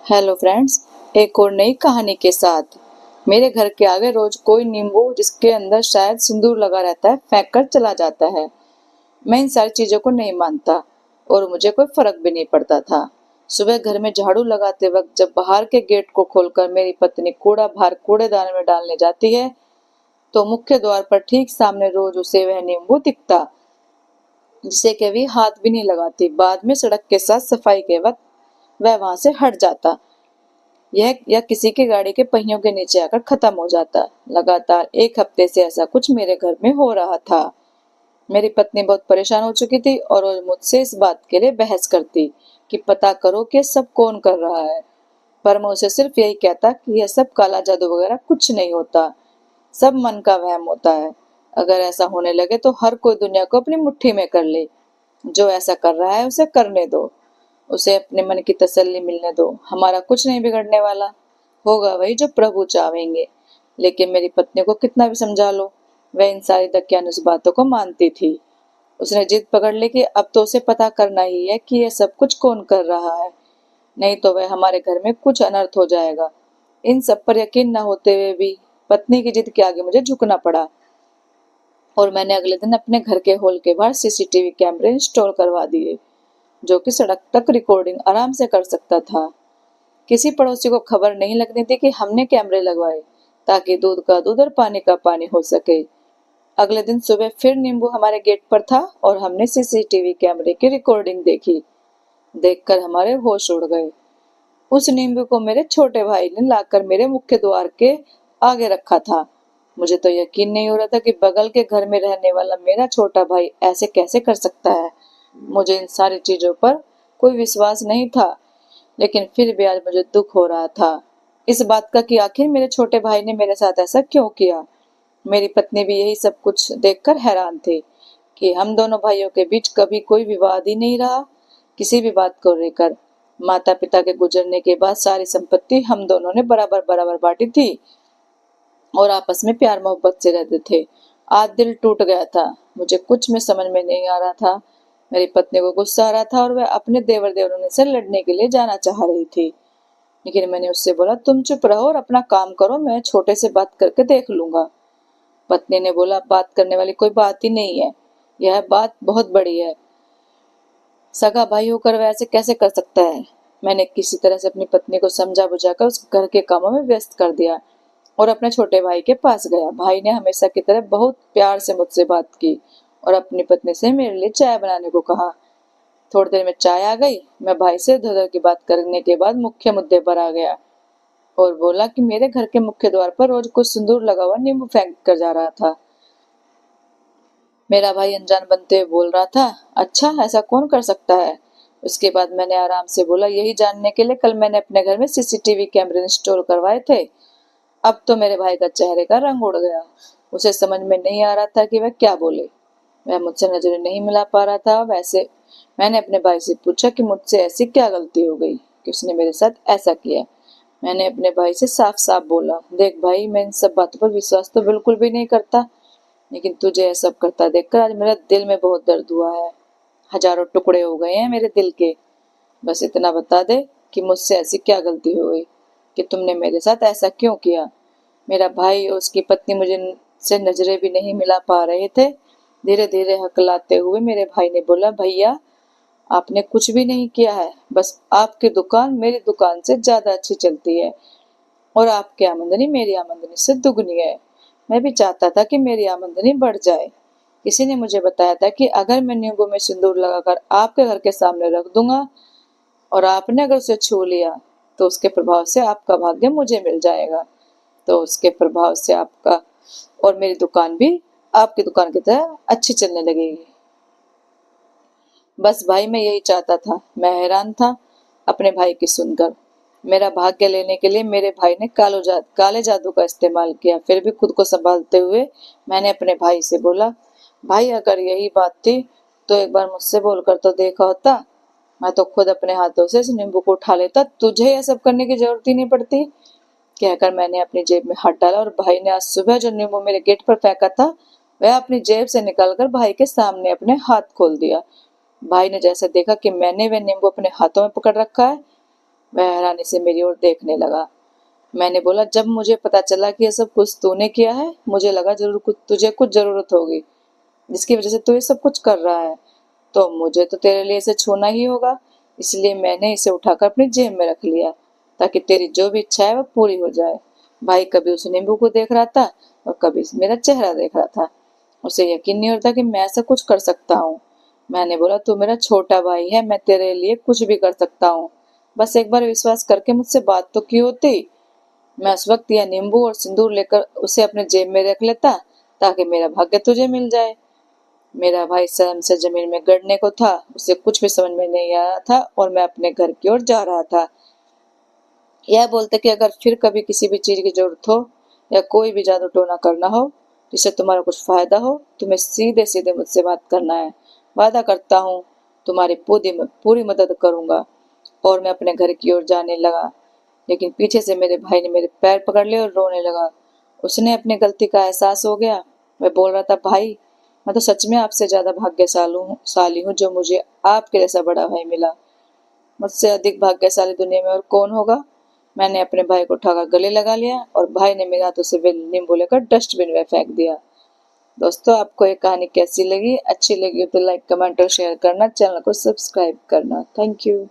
Hello friends, एक और नई कहानी के साथ। मेरे घर के आगे रोज कोई नींबू जिसके अंदर शायद सिंदूर लगा रहता है फेंक कर चला जाता है। मैं इन सारी चीजों को नहीं मानता और मुझे कोई फर्क भी नहीं पड़ता था। सुबह घर में झाड़ू लगाते वक्त जब बाहर के गेट को खोलकर मेरी पत्नी कूड़ा बाहर कूड़ेदान में डालने जाती है तो मुख्य द्वार पर ठीक सामने रोज उसे वह नींबू दिखता, जिसे कभी हाथ भी नहीं लगाती। बाद में सड़क के साथ सफाई के वक्त वह वहां से हट जाता, यह या किसी की गाड़ी के पहियों के नीचे आकर खत्म हो जाता। लगातार एक हफ्ते से ऐसा कुछ मेरे घर में हो रहा था। मेरी पत्नी बहुत परेशान हो चुकी थी और रोज मुझसे इस बात के लिए बहस करती कि पता करो कि सब कौन कर रहा है। पर मैं उसे सिर्फ यही कहता कि यह सब काला जादू वगैरह कुछ नहीं होता, सब मन का वहम होता है। अगर ऐसा होने लगे तो हर कोई दुनिया को अपनी मुट्ठी में कर ले। जो ऐसा कर रहा है उसे करने दो, उसे अपने मन की तसल्ली मिलने दो। हमारा कुछ नहीं बिगड़ने वाला, होगा वही जो प्रभु चाहेंगे। लेकिन मेरी पत्नी को कितना भी समझा लो, वह इन सारी दकियानुस बातों को मानती थी। उसने जिद पकड़ ली कि अब तो उसे पता करना ही है कि यह सब कुछ कौन कर रहा है, नहीं तो वह हमारे घर में कुछ अनर्थ हो जाएगा। इन सब पर यकीन न होते हुए भी पत्नी की जिद के आगे मुझे झुकना पड़ा और मैंने अगले दिन अपने घर के हॉल के बाहर सीसीटीवी कैमरे इंस्टॉल करवा दिए, जो कि सड़क तक रिकॉर्डिंग आराम से कर सकता था। किसी पड़ोसी को खबर नहीं लगनी थी कि हमने कैमरे लगवाए, ताकि दूध का दूध और पानी का पानी हो सके। अगले दिन सुबह फिर नींबू हमारे गेट पर था और हमने सीसीटीवी कैमरे की रिकॉर्डिंग देखी। देखकर हमारे होश उड़ गए। उस नींबू को मेरे छोटे भाई ने लाकर मेरे मुख्य द्वार के आगे रखा था। मुझे तो यकीन नहीं हो रहा था कि बगल के घर में रहने वाला मेरा छोटा भाई ऐसे कैसे कर सकता है। मुझे इन सारी चीजों पर कोई विश्वास नहीं था, लेकिन फिर भी आज मुझे दुख हो रहा था इस बात का कि आखिर मेरे छोटे भाई ने मेरे साथ ऐसा क्यों किया। मेरी पत्नी भी यही सब कुछ देखकर हैरान थी कि हम दोनों भाइयों के बीच कभी कोई विवाद ही नहीं रहा, किसी भी बात को लेकर। माता पिता के गुजरने के बाद सारी संपत्ति हम दोनों ने बराबर बराबर बांटी थी और आपस में प्यार मोहब्बत से रहते थे। आज दिल टूट गया था, मुझे कुछ में समझ में नहीं आ रहा था। मेरी पत्नी को गुस्सा आ रहा था और वह अपने देवर देवरानी से लड़ने के लिए जाना चाह रही थी, लेकिन मैंने उससे बोला तुम चुप रहो और अपना काम करो, मैं छोटे से बात करके देख लूंगा। पत्नी ने बोला बात करने वाली कोई बात ही नहीं है, यह बात बहुत बड़ी है, सगा भाई होकर वह ऐसे कैसे कर सकता है। मैंने किसी तरह से अपनी पत्नी को समझा बुझाकर उस घर के कामों में व्यस्त कर दिया और अपने छोटे भाई के पास गया। भाई ने हमेशा की तरह बहुत प्यार से मुझसे बात की और अपनी पत्नी से मेरे लिए चाय बनाने को कहा। थोड़ी देर में चाय आ गई। मैं भाई से इधर उधर की बात करने के बाद मुख्य मुद्दे पर आ गया और बोला कि मेरे घर के मुख्य द्वार पर रोज कुछ सिंदूर लगा हुआ नींबू फेंक कर जा रहा था। मेरा भाई अनजान बनते हुए बोल रहा था, अच्छा ऐसा कौन कर सकता है। उसके बाद मैंने आराम से बोला, यही जानने के लिए कल मैंने अपने घर में सीसीटीवी कैमरे इंस्टॉल करवाए थे। अब तो मेरे भाई का चेहरे का रंग उड़ गया। उसे समझ में नहीं आ रहा था कि वह क्या बोले। वह मुझसे नजरें नहीं मिला पा रहा था। वैसे मैंने अपने भाई से पूछा कि मुझसे ऐसी क्या गलती हो गई कि उसने मेरे साथ ऐसा किया। मैंने अपने भाई से साफ साफ बोला, देख भाई, मैं इन सब बातों पर विश्वास तो बिल्कुल भी नहीं करता, लेकिन तुझे यह सब करता देखकर आज मेरे दिल में बहुत दर्द हुआ है। हजारों टुकड़े हो गए हैं मेरे दिल के। बस इतना बता दे कि मुझसे ऐसी क्या गलती हो गई कि तुमने मेरे साथ ऐसा क्यों किया। मेरा भाई और उसकी पत्नी मुझे से नजरें भी नहीं मिला पा रहे थे। धीरे धीरे हकलाते हुए मेरे भाई ने बोला, भैया आपने कुछ भी नहीं किया है, बस आपकी दुकान मेरी दुकान से ज्यादा अच्छी चलती है और आपकी आमदनी मेरी आमदनी से दुगनी है। मैं भी चाहता था कि मेरी आमदनी बढ़ जाए। किसी ने मुझे बताया था कि अगर मैं नींबू में सिंदूर लगाकर आपके घर के सामने रख दूंगा और आपने अगर उसे छू लिया तो उसके प्रभाव से आपका भाग्य मुझे मिल जाएगा, तो उसके प्रभाव से आपका और मेरी दुकान भी आपकी दुकान की तरह अच्छी चलने लगेगी। बस भाई मैं यही चाहता था। मैं हैरान था अपने भाई की सुनकर। मेरा भाग्य लेने के लिए मेरे भाई ने काले जादू का इस्तेमाल किया। फिर भी खुद को संभालते हुए मैंने अपने भाई से बोला, भाई अगर यही बात थी तो एक बार मुझसे बोलकर तो देखा होता, मैं तो खुद अपने हाथों से इस नींबू को उठा लेता, तुझे यह सब करने की जरूरत ही नहीं पड़ती। कहकर मैंने अपनी जेब में हाथ डाला और भाई ने आज सुबह जो नींबू मेरे गेट पर फेंका था वह अपनी जेब से निकालकर भाई के सामने अपने हाथ खोल दिया। भाई ने जैसे देखा कि मैंने वह नींबू अपने हाथों में पकड़ रखा है, वह हैरानी से मेरी ओर देखने लगा। मैंने बोला, जब मुझे पता चला कि ये सब कुछ तूने किया है, मुझे लगा जरूर तुझे कुछ जरूरत होगी जिसकी वजह से तू ये सब कुछ कर रहा है, तो मुझे तो तेरे लिए इसे छूना ही होगा। इसलिए मैंने इसे उठाकर अपनी जेब में रख लिया ताकि तेरी जो भी इच्छा है वह पूरी हो जाए। भाई कभी उस नींबू को देख रहा था और कभी मेरा चेहरा देख रहा था। उसे यकीन नहीं होता कि मैं ऐसा कुछ कर सकता हूँ। मैंने बोला, तू मेरा छोटा भाई है, मैं तेरे लिए कुछ भी कर सकता हूँ। बस एक बार विश्वास करके मुझसे बात तो की होती। मैं उस वक्त यह नींबू और सिंदूर लेकर उसे अपने जेब में रख लेता ताकि मेरा भाग्य तुझे मिल जाए। मेरा भाई शर्म से जमीन में गिरने को था, उसे कुछ भी समझ में नहीं आ रहा था और मैं अपने घर की ओर जा रहा था। यह बोलते कि अगर फिर कभी किसी भी चीज की जरूरत हो या कोई भी जादू टोना करना हो जिससे तुम्हारा कुछ फायदा हो, तुम्हें सीधे सीधे मुझसे बात करना है। वादा करता हूँ तुम्हारी पूरी मदद करूंगा। और मैं अपने घर की ओर जाने लगा, लेकिन पीछे से मेरे भाई ने मेरे पैर पकड़ लिए और रोने लगा। उसने अपनी गलती का एहसास हो गया। मैं बोल रहा था, भाई मैं तो सच में आपसे ज्यादा भाग्यशाली हूँ जो मुझे आपके जैसा बड़ा भाई मिला। मुझसे अधिक भाग्यशाली दुनिया में और कौन होगा। मैंने अपने भाई को उठाकर गले लगा लिया और भाई ने मेरे हाथों से वे नींबू लेकर डस्टबिन में फेंक दिया। दोस्तों, आपको ये कहानी कैसी लगी? अच्छी लगी तो लाइक, कमेंट और शेयर करना, चैनल को सब्सक्राइब करना। Thank you.